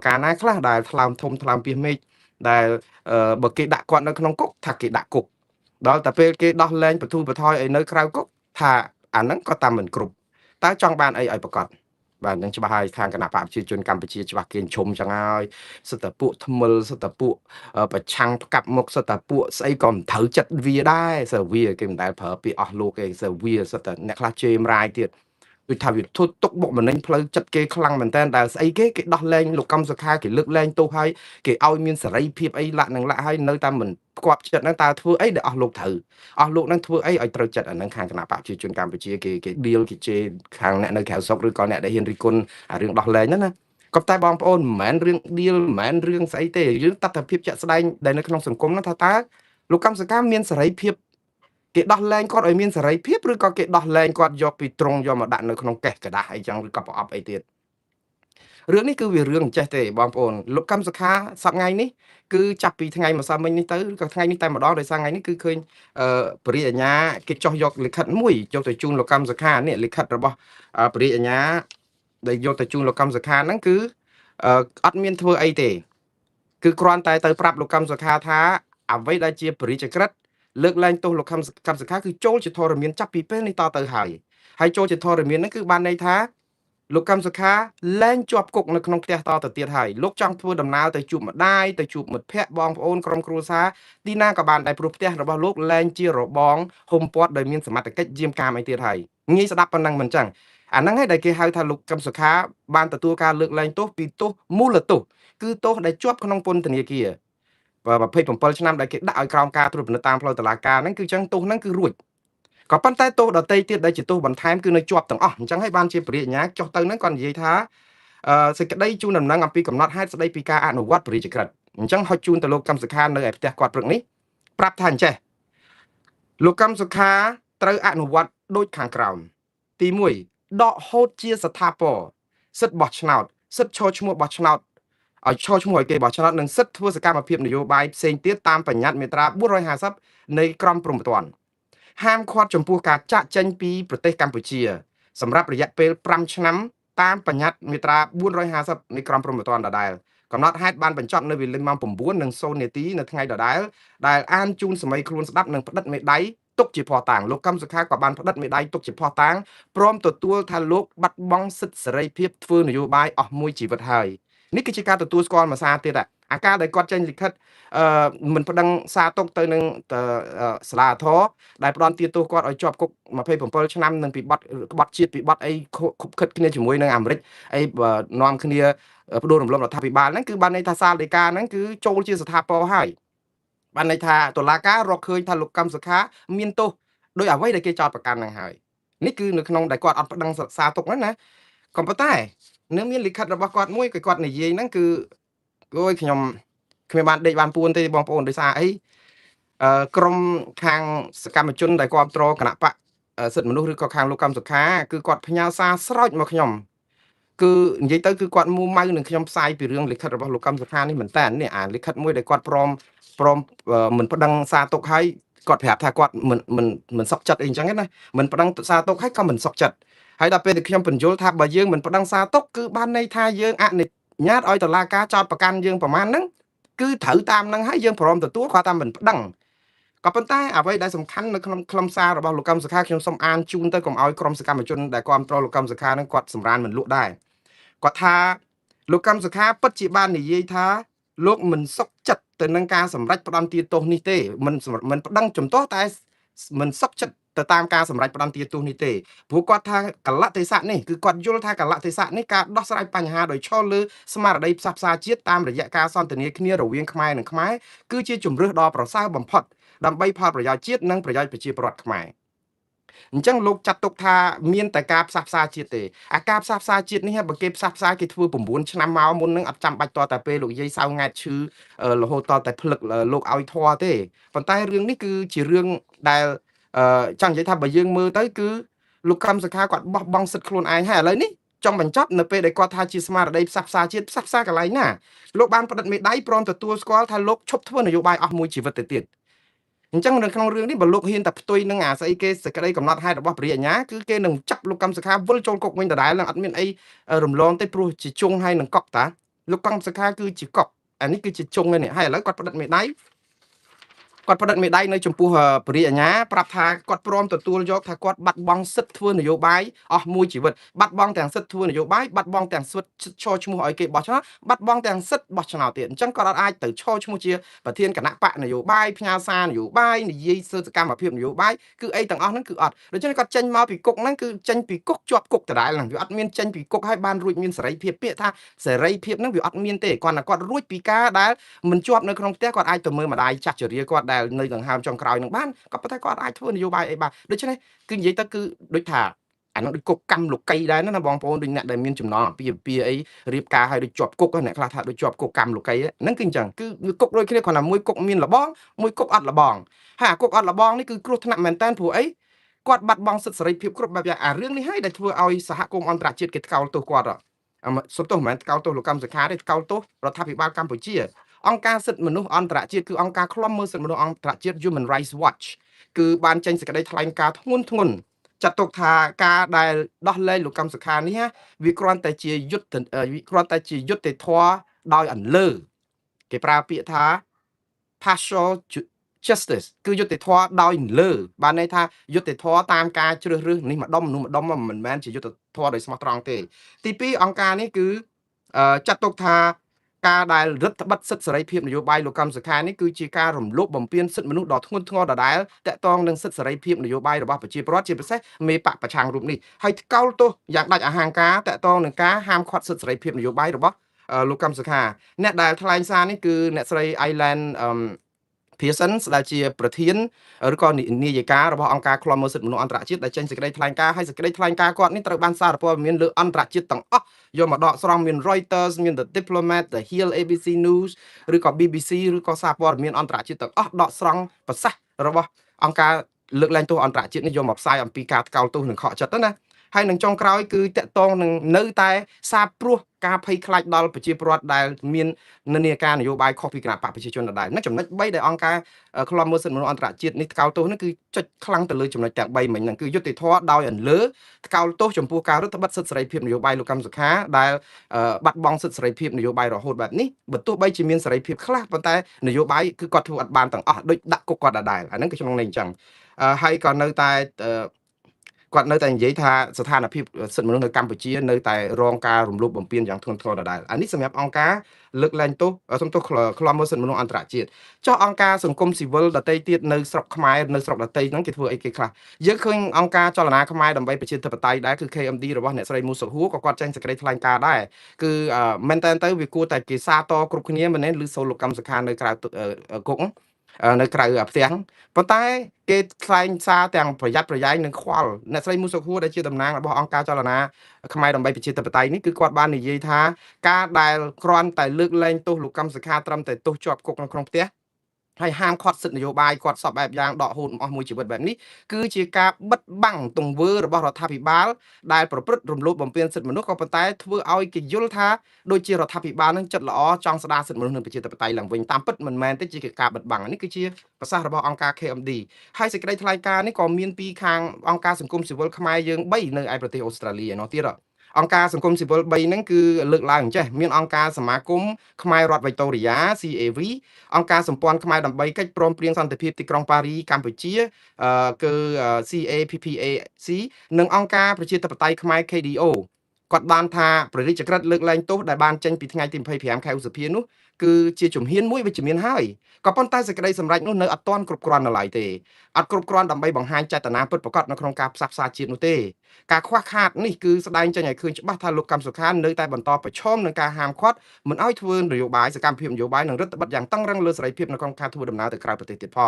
ការណាខ្លះដែលថ្លើមធំថ្លើមពាសមេឃដែលបើគេដាក់គាត់នៅក្នុងគុកថាគេដាក់គុកដល់តែពេលគេដោះលែងបទូបថយឲ្យនៅក្រៅគុកថាអាហ្នឹងក៏តាមមិនគ្រប់តើចង់បានអីឲ្យប្រកបបាទនឹងច្បាស់ហើយខាងគណៈបកប្រជាជនកម្ពុជាច្បាស់គេឈុំចឹងហើយសិតតពួកថ្មិលសិតតពួកប្រឆាំងផ្កាប់មុខសិតតពួកស្អីក៏មិនត្រូវចិត្តវាដែរសើវាគេមិនដែលប្រើពាក្យអស់លោកឯងសើវាសិតតអ្នកខ្លះជេរម្រាយទៀតដូចថាវាធុតទុកបុកម្នេញផ្លូវចិត្តគេខ្លាំងមែនតើដែលស្អីគេដោះលែងលោកកម្មសខាគេលើកលែងទោសឲ្យគេឲ្យមានសេរីភាពអីលាក់នឹងលាក់ឲ្យនៅតែមិនផ្គាប់ចិត្តហ្នឹងតើធ្វើអីដែលអស់លោកត្រូវអស់លោកហ្នឹងធ្វើអីឲ្យត្រូវចិត្តអាហ្នឹងខាងគណៈបកប្រជាជនកម្ពុជាគេឌីលគេជេរខាងអ្នកនៅក្រៅស្រុកឬក៏អ្នកដែលហ៊ានរិះគន់អារឿងដោះលែងហ្នឹងណាក៏តែបងប្អូនមិនមែនរឿងឌីលមិនមែនរឿងស្អីទេយើងតថភាពជាក់ស្ដែងដែលនៅក្នុងសង្គមហ្នឹងថាតើលោកកម្មសខាមានសេរីភាពគេដោះលែងគាត់ឲ្យមានសេរីភាពឬក៏គេដោះលែងគាត់យកពីត្រង់យកមកដាក់នៅក្នុងកេះกระดาษអីចឹងឬក៏ប្រអប់អីទៀតរឿងនេះគឺវារឿងអញ្ចេះទេបងប្អូនលោកកម្មសខាសប្តាហ៍ថ្ងៃនេះគឺចាប់ពីថ្ងៃម្សិលមិញនេះទៅឬក៏ថ្ងៃនេះតែម្ដងដោយសារថ្ងៃនេះគឺឃើញបរិយាញ្ញាគេចោះយកលិខិតមួយយកទៅជូនលោកកម្មសខានេះលិខិតរបស់បរិយាញ្ញាដែលយកទៅជូនលោកកម្មសខាហ្នឹងគឺអត់មានធ្វើអីទេគឺគ្រាន់តែទៅប្រាប់លោកកម្មសខាថាអ្វីដែលជាបរិយាក្រិតលើកលែងទោសលោកកម្មសខាគឺចូលជាធរមានចាប់ពីពេលនេះតទៅហើយចូលជាធរមានហ្នឹងគឺបានន័យថាលោកកម្មសខាលែងជាប់គុកនៅក្នុងផ្ទះតទៅទៀតហើយលោកចង់ធ្វើដំណើរទៅជួបម្ដាយទៅជួបមិត្តភ័ក្តិបងប្អូនក្រុមគ្រួសារទីណាក៏បានដែរព្រោះផ្ទះរបស់លោកលែងជារបងហុំព័ទ្ធដោយមានសមត្ថកិច្ចយាមកាមអីទៀតហើយងាយស្ដាប់ប៉ុណ្ណឹងមិនចឹងអាហ្នឹងហើយដែលគេហៅថាលោកកម្មសខាបានទទួលការលើកលែងទោសពីទោសមូលទោសគឺទោសដែលជាប់ក្នុងពន្ធនាគារ27ឆ្នាំដែលគេដាក់ឲ្យក្រោមការត្រួតពិនិត្យតាមផ្លូវតុលាការហ្នឹងគឺចឹងទោសហ្នឹងគឺរួចក៏ប៉ុន្តែទោសដតីទៀតដែលជាទោសបន្ថែមគឺនៅជាប់ទាំងអស់អញ្ចឹងហើយបានជាបរិញ្ញាចុះទៅហ្នឹងគាត់និយាយថាសេចក្តីជូនដំណឹងអំពីកំណត់ហេតុស្តីពីការអនុវត្តបរិយាក្រិតអញ្ចឹងហុចជូនទៅលោកកម្មសខានៅឯផ្ទះគាត់ព្រឹកនេះប្រាប់ថាអញ្ចេះលោកកម្មសខាត្រូវអនុវត្តដូចខាងក្រោមទី1ដកហូតជាស្ថាពរសិទ្ធិបោះឆ្នោតសិទ្ធិឈរឈ្មោះបោះឆ្នោតឲ្យឈរឈ្មោះឲ្យគេបោះឆ្នោតនិងសិទ្ធិធ្វើសកម្មភាពនយោបាយផ្សេងទៀតតាមបញ្ញត្តិមាត្រា450នៃក្រមព្រហ្មទណ្ឌហាមឃាត់ចំពោះការចាក់ចេញពីប្រទេសកម្ពុជាសម្រាប់រយៈពេល5ឆ្នាំតាមបញ្ញត្តិមាត្រា450នៃក្រមព្រហ្មទណ្ឌដដែលកំណត់ហេតុបានបញ្ចប់នៅវេលាម៉ោង9:00នាទីនៅថ្ងៃដដែលដែលអានជូនសម័យខ្លួនស្ដាប់និងផ្តិតមេដៃទុកជាភ័ស្តុតាងលោកកម្មសខាក៏បានផ្តិតមេដៃទុកជាភ័ស្តុតាងព្រមទទួលថាលោកបាត់បង់សិទ្ធិសេរីភាពធ្វើនយោបាយអស់មួយជីវិតហើយនេះគឺជាការទទួលស្គាល់មួយសារទៀតអាការដែលគាត់ចេញលិខិតមិនប្តឹងសារទុកទៅនឹងសាលាធរដែលផ្ដន់ទាទោសគាត់ឲ្យជាប់គុក27ឆ្នាំនឹងពីបទក្បត់ជាតិពីបទអីខុបខិតគ្នាជាមួយនឹងអាមេរិកអីនាំគ្នាផ្ដួលរំលំរដ្ឋាភិបាលហ្នឹងគឺបានន័យថាសាលដីកាហ្នឹងគឺចូលជាស្ថាពរហើយបានន័យថាតុលាការរកឃើញថាលោកកម្មសខាមានទោសដោយអ្វីដែលគេចោទប្រកាន់ហ្នឹងហើយនេះគឺនៅក្នុងដែលគាត់អត់ប្តឹងសារទុកហ្នឹងណាក៏ប៉ុន្តែនៅមានលិខិតរបស់គាត់មួយគាត់និយាយហ្នឹងគឺអូយខ្ញុំគ្មានបានដេកបានពួនទេបងប្អូនដោយសារអីក្រមខាងសកម្មជនដែលគ្រប់គ្រងគណៈបកសិទ្ធិមនុស្សឬក៏ខាងលោកកម្មសខាគឺគាត់ផ្ញើសារស្រោចមកខ្ញុំគឺនិយាយទៅគឺគាត់មូម៉ៅនឹងខ្ញុំផ្សាយពីរឿងលិខិតរបស់លោកកម្មសខានេះមែនតើនេះអាលិខិតមួយដែលគាត់ព្រមមិនប្តឹងសារទុកឲ្យគាត់ប្រាប់ថាគាត់មិនសុខចិត្តអីអញ្ចឹងណាមិនប្តឹងសារទុកឲ្យក៏មិនសុខចិត្តហើយដល់ពេលដែលខ្ញុំបញ្យល់ថាបើយើងមិនប្តឹងសារទុកគឺបានន័យថាយើងអនុញ្ញាតឲ្យតុលាការចោទប្រកាន់យើងប្រមាណហ្នឹងគឺត្រូវតាមហ្នឹងហើយយើងព្រមទទួលគាត់ថាមិនប្តឹងក៏ប៉ុន្តែអ្វីដែលសំខាន់នៅក្នុងខ្លឹមសាររបស់លោកកម្មសខាខ្ញុំសូមអានជូនទៅកុំឲ្យក្រុមសកម្មជនដែលគ្រប់គ្រងលោកកម្មសខាហ្នឹងគាត់សម្រានមិនលក់ដែរគាត់ថាលោកកម្មសខាពិតជាបាននិយាយថាលោកមិនសុខចិត្តទៅនឹងការសម្រេចផ្ដន្ទាទោសនេះទេមិនប្តឹងជំទាស់តែមិនសុខចិត្តទៅតាមការសម្រេចផ្ដន្ទាទោសនេះទេព្រោះគាត់ថាកលៈទេសៈនេះគឺគាត់យល់ថាកលៈទេសៈនេះការដោះស្រាយបញ្ហាដោយឈលលើស្មារតីផ្សះផ្សាជាតិតាមរយៈការសន្ទនាគ្នារវាងខ្មែរនិងខ្មែរគឺជាជំរឿសដ៏ប្រសើរបំផុតដើម្បីផលប្រយោជន៍ជាតិនិងប្រយោជន៍ប្រជាពលរដ្ឋខ្មែរអញ្ចឹងលោកចាត់ទុកថាមានតែការផ្សះផ្សាជាតិទេអាការផ្សះផ្សាជាតិនេះបើគេផ្សះផ្សាគេធ្វើ9ឆ្នាំមកមុននឹងអត់ចាំបាច់តតែពេលលោកយាយសៅង៉ែតឈឺរហូតតតែផ្លឹកលោកឲ្យធွာទេប៉ុន្តែរឿងនេះគឺជារឿងដែលចង់និយាយថាបើយើងមើលទៅគឺលោកកម្មសខាគាត់បោះបង់សិទ្ធិខ្លួនឯងហើយឥឡូវនេះចង់បញ្ចប់នៅពេលដែលគាត់ថាជាស្មារតីផ្សះផ្សាជាតិផ្សះផ្សាកន្លែងណាលោកបានផ្តិតមេដៃព្រមទទួលស្គាល់ថាលោកឈប់ធ្វើនយោបាយអស់មួយជីវិតទៅទៀតអញ្ចឹងនៅក្នុងរឿងនេះបើលោកហ៊ានតែផ្ទុយនឹងអាស្អីគេសេចក្តីកំណត់ហេតុរបស់ព្រះអញ្ញាគឺគេនឹងចាប់លោកកម្មសខាវិលចូលគុកវិញដដែលនឹងអត់មានអីរំលងទេព្រោះជាជុងហើយនឹងកក់តា លោកកងសខាគឺជាកុកអានេះគឺជាជុងឯនេះហើយឥឡូវគាត់ផ្តិតមេដៃគាត់ផ្តិតមេដៃនៅចំពោះពរិយអាញាប្រាប់ថាគាត់ព្រមទទួលយកថាគាត់បាត់បង់សិទ្ធិធ្វើនយោបាយអស់មួយជីវិតបាត់បង់ទាំងសិទ្ធិធ្វើនយោបាយបាត់បង់ទាំងសិទ្ធិឈរឈ្មោះឲ្យគេបោះឆ្នោតបាត់បង់ទាំងសិទ្ធិបោះឆ្នោតទៀតអញ្ចឹងគាត់អាចទៅឈរឈ្មោះជាប្រធានគណៈបកនយោបាយផ្ញើសារនយោបាយនិយាយសកម្មភាពនយោបាយគឺអីទាំងអស់ហ្នឹងគឺអត់ដូច្នេះគាត់ចេញមកពីគុកហ្នឹងគឺចេញពីគុកជាប់គុកដដែលហ្នឹងវាអត់មានចេញពីគុកឲ្យបានរួចមានសេរីភាពពាក្យថាសេរីភាពហ្នឹងវាអត់មានទេគាត់ថាគាត់រួចពីការដែលមិនជាប់នៅក្នុងផ្ទះគាត់អាចទៅមើលម្ដាយចាស់ជរាគាត់ដែលនៅដង្ហើមចុងក្រោយនឹងបានក៏ប៉ុន្តែគាត់អាចធ្វើនយោបាយអីបានដូច្នេះគឺនិយាយទៅគឺដូចថាអានោះដូចគុកកម្មលោកីដែរណាបងប្អូនដូចអ្នកដែលមានចំណងអំពីអីរៀបការឲ្យដូចជាប់គុកអ្នកខ្លះថាដូចជាប់គុកកម្មលោកីហ្នឹងគឺអញ្ចឹងគឺគុកដូចគ្នាគ្រាន់តែមួយគុកមានលបងមួយគុកអត់លបងហើយអាគុកអត់លបងនេះគឺគ្រោះថ្នាក់មែនតើព្រោះអីគាត់បាត់បង់សិទ្ធិសេរីភាពគ្រប់បែបយ៉ាងអារឿងនេះហើយដែលធ្វើឲ្យសហគមន៍អន្តរជាតិគេថ្កោលទោសគាត់សុំទោសមិនមែនថ្កោលទោសលោកកម្មសខាទេថ្កោលទោសរដ្ឋាភិបាលកម្ពុជាអង្គការសិទ្ធិមនុស្សអន្តរជាតិគឺអង្គការឃ្លាំមើលសិទ្ធិមនុស្សអន្តរជាតិ Human Rights Watch គឺបានចេញសេចក្តីថ្លែងការណ៍ធ្ងន់ធ្ងរចាត់ទុកថាការដែលដោះលែងលោកកម្មសខានេះវាគ្រាន់តែជាយុទ្ធធម៌ដោយអន្លើគេប្រើពាក្យថា partial justice គឺយុត្តិធម៌ដោយលើបានន័យថាយុត្តិធម៌តាមការជ្រើសរើសនេះម្ដុំនោះម្ដុំមិនមែនជាយុត្តិធម៌ដោយស្មោះត្រង់ទេទី2អង្គការនេះគឺចាត់ទុកថាការដែលរដ្ឋបិទសិទ្ធិសេរីភាពនយោបាយលោកកម្មសខានេះគឺជាការរំលោភបំពានសិទ្ធិមនុស្សដ៏ធ្ងន់ធ្ងរដដែលតាក់ទងនឹងសិទ្ធិសេរីភាពនយោបាយរបស់ប្រជាពលរដ្ឋជាពិសេសមេបកប្រឆាំងរូបនេះហើយថ្កោលទោសយ៉ាងដាច់អហង្ការតាក់ទងនឹងការហាមឃាត់សិទ្ធិសេរីភាពនយោបាយរបស់លោកកម្មសខាអ្នកដែលថ្លែងសារនេះគឺអ្នកស្រី Island Pearson ដែលជាប្រធានឬក៏នាយិការបស់អង្គការឃ្លាំមើលសិទ្ធិមនុស្សអន្តរជាតិដែលចេញសេចក្តីថ្លែងការណ៍ហើយសេចក្តីថ្លែងការណ៍គាត់នេះត្រូវបានសារព័ត៌មានលើអន្តរជាតិទាំងអស់យកមកដកស្រង់មាន Reuters មាន The Diplomat The Hill ABC News ឬក៏ BBC ឬក៏សារព័ត៌មានអន្តរជាតិទាំងអស់ដកស្រង់ប្រសាសន៍របស់អង្គការលើកលែងទោសអន្តរជាតិនេះយកមកផ្សាយអំពីការថ្កោលទោសនិងខកចិត្តណាហើយនឹងចុងក្រោយគឺតកតងនឹងនៅតែសារព្រោះការភ័យខ្លាចដល់ប្រជាពលរដ្ឋដែលមាននិន្នាការនយោបាយខុសពីគណៈបកប្រជាជនដដែលហ្នឹងចំណុច3ដែលអង្គការឃ្លាំមើលសិទ្ធិមនុស្សអន្តរជាតិនេះថ្កោលទោសហ្នឹងគឺចុចខ្លាំងទៅលើចំណុចទាំង3មិញហ្នឹងគឺយុត្តិធម៌ដោយអន្លើថ្កោលទោសចំពោះការរដ្ឋបិទសិទ្ធិសេរីភាពនយោបាយលោកកម្មសុខាដែលបាត់បង់សិទ្ធិសេរីភាពនយោបាយរហូតបែបនេះបើទោះបីជាមានសេរីភាពខ្លះប៉ុន្តែនយោបាយគឺគាត់ធ្វើអត់បានទាំងអស់ដូចដាក់គុកគាត់ដដែលអាហ្នឹងគឺក្នុងន័យអញ្ចឹងហើយក៏នៅតែគាត់នៅតែនិយាយថាស្ថានភាពសិទ្ធិមនុស្សនៅកម្ពុជានៅតែរងការរំលោភបំពានយ៉ាងធ្ងន់ធ្ងរដដែលអានេះសម្រាប់អង្គការលើកលែងទោសសំទោសឃ្លាំមើលសិទ្ធិមនុស្សអន្តរជាតិចុះអង្គការសង្គមស៊ីវិលដទៃទៀតនៅស្រុកខ្មែរនៅស្រុកដទៃហ្នឹងគេធ្វើអីគេខ្លះយើងឃើញអង្គការចលនាខ្មែរដើម្បីប្រជាធិបតេយ្យដែរគឺ KMD របស់អ្នកស្រីមូសុហួរក៏គាត់ចេញសេចក្តីថ្លែងការណ៍ដែរគឺមែនតើទៅវាគួរតែគេសាទរគ្រប់គ្នាមិនមែនឬសូលលោកកម្មសខានៅក្រៅគុកនៅក្រៅផ្ទះប៉ុន្តែគេថ្លែងសារទាំងប្រយ័ត្នប្រយែងនឹងខ្វល់អ្នកស្រីមូសុខួរដែលជាតំណាងរបស់អង្គការចលនាខ្មែរដើម្បីប្រជាធិបតេយ្យនេះគឺគាត់បាននិយាយថាការដែលគ្រាន់តែលើកលែងទោសលោកកម្មសខាត្រឹមតែទោសជាប់គុកនៅក្នុងផ្ទះហើយហាមឃាត់សិទ្ធិនយោបាយគាត់សពបែបយ៉ាងដកហូតអស់មួយជីវិតបែបនេះគឺជាការបិទបាំងទង្វើរបស់រដ្ឋាភិបាលដែលប្រព្រឹត្តរំលោភបំពានសិទ្ធិមនុស្សក៏ប៉ុន្តែធ្វើឲ្យគេយល់ថាដូចជារដ្ឋាភិបាលនឹងចិត្តល្អចង់ស្ដារសិទ្ធិមនុស្សនៅប្រជាធិបតេយ្យឡើងវិញតាមពិតមិនមែនទេជាការបិទបាំងនេះគឺជាប្រសាសន៍របស់អង្គការ KMD ហើយសេចក្តីថ្លែងការណ៍នេះក៏មានពីខាងអង្គការសង្គមស៊ីវិលខ្មែរយើង3នៅឯប្រទេសអូស្ត្រាលីឯនោះទៀតអង្គការសង្គមស៊ីវិល3ហ្នឹងគឺលើកឡើងចេះមានអង្គការសមាគមខ្មែររដ្ឋវីតូរីយ៉ា CAV អង្គការសម្ព័ន្ធខ្មែរដើម្បីកិច្ចព្រមព្រៀងសន្តិភាពទីក្រុងប៉ារីកម្ពុជាគឺ CAPPAC និងអង្គការប្រជាធិបតេយ្យខ្មែរ KDO គាត់បានថាព្រះរាជក្រឹត្យលើកលែងទោសដែលបានចេញពីថ្ងៃទី25ខែឧសភានោះគឺជាជំហានមួយវិជ្ជមានហើយក៏ប៉ុន្តែសេចក្តីសម្រេចនោះនៅអត់ទាន់គ្រប់គ្រាន់នៅឡើយទេអត់គ្រប់គ្រាន់ដើម្បីបង្ហាញចេតនាពិតប្រាកដនៅក្នុងការផ្សះផ្សាជាតិនោះទេការខ្វះខាតនេះគឺស្ដែងចេញឲ្យឃើញច្បាស់ថាលោកកម្មសុខានៅតែបន្តប្រឈមនឹងការហាមឃាត់មិនឲ្យធ្វើនយោបាយសកម្មភាពនយោបាយនិងរដ្ឋបិទយ៉ាងតឹងរ៉ឹងលើសេរីភាពនៅក្នុងការធ្វើដំណើរទៅក្រៅប្រទេសទៀតផ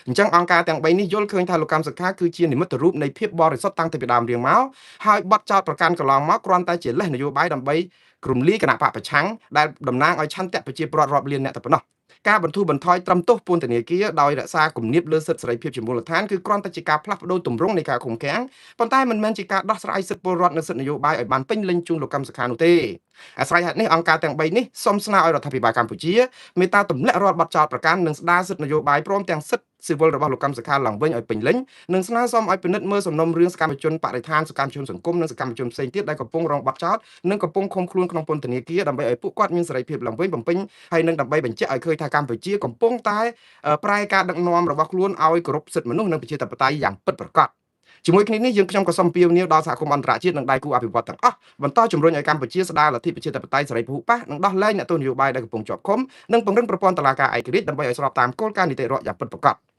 ងអញ្ចឹងអង្គការទាំង3នេះយល់ឃើញថាលោកកម្មសុខាគឺជានិមិត្តរូបនៃភាពបរិសុទ្ធតាំងពីដើមរៀងមកហើយបទចោទប្រកាន់កន្លងមកគ្រាន់តែជាលេសនយោបាយដើម្បីគ្រំលាយគណៈបកប្រឆាំងដែលតំណាងឲ្យឆន្ទៈប្រជាពលរដ្ឋរាប់លានអ្នកតែប៉ុណ្ណោះការបន្ធូរបន្ថយត្រឹមទោសពន្ធនាគារដោយរក្សាគំនាបលើសិទ្ធិសេរីភាពជាមូលដ្ឋានគឺគ្រាន់តែជាការផ្លាស់ប្ដូរទម្រង់នៃការឃុំឃាំងប៉ុន្តែមិនមែនជាការដោះស្រាយសិទ្ធិពលរដ្ឋនិងសិទ្ធិនយោបាយឲ្យបានពេញលេញជូនលោកកម្មសុខានោះទេអាស្រ័យហេតុនេះអង្គការទាំង3នេះសូមស្នើឲ្យរដ្ឋាភិបាលកម្ពុជាមេត្តាទម្លាក់រាល់បទចោទប្រកាន់និងស្ដារសិទ្ធិនយោបាយព្រមទាំងសិទ្ធិ ស៊ីវិលរបស់លោកកម្មសខាឡើងវិញឲ្យពេញលេញនិងស្នើសុំឲ្យពិនិត្យមើលសំណុំរឿងសកម្មជនបរិស្ថានសកម្មជនសង្គមនិងសកម្មជនផ្សេងទៀតដែលកំពុងរងបាត់ចោតនិងកំពុងឃុំខ្លួនក្នុងពន្ធនាគារដើម្បីឲ្យពួកគាត់មានសេរីភាពឡើងវិញបំពេញហើយនឹងដើម្បីបញ្ជាក់ឲ្យឃើញថាកម្ពុជាកំពុងតែប្រែការដឹកនាំរបស់ខ្លួនឲ្យគោរពសិទ្ធិមនុស្សនិងប្រជាធិបតេយ្យយ៉ាងពិតប្រាកដជាមួយគ្នានេះយើងខ្ញុំក៏សូមពៀវនាវដល់សហគមន៍អន្តរជាតិនិងដៃគូអភិវឌ្ឍន៍ទាំងអស់បន្តជំរុញឲ្យកម្ពុជាស្ដារលទ្ធិប្រជាធិបតេយ្យសេរីពហុបកនិងដោះលែងអ្នកទោសនយោបាយដែលកំពុងជាប់ឃុំនិងពង្រឹងប្រព័ន្ធតុលាការឯករាជ្យដើម្បីឲ្យស្របតាមគោលការណ៍នីតិរដ្ឋយ៉ាងពិតប្រាកដ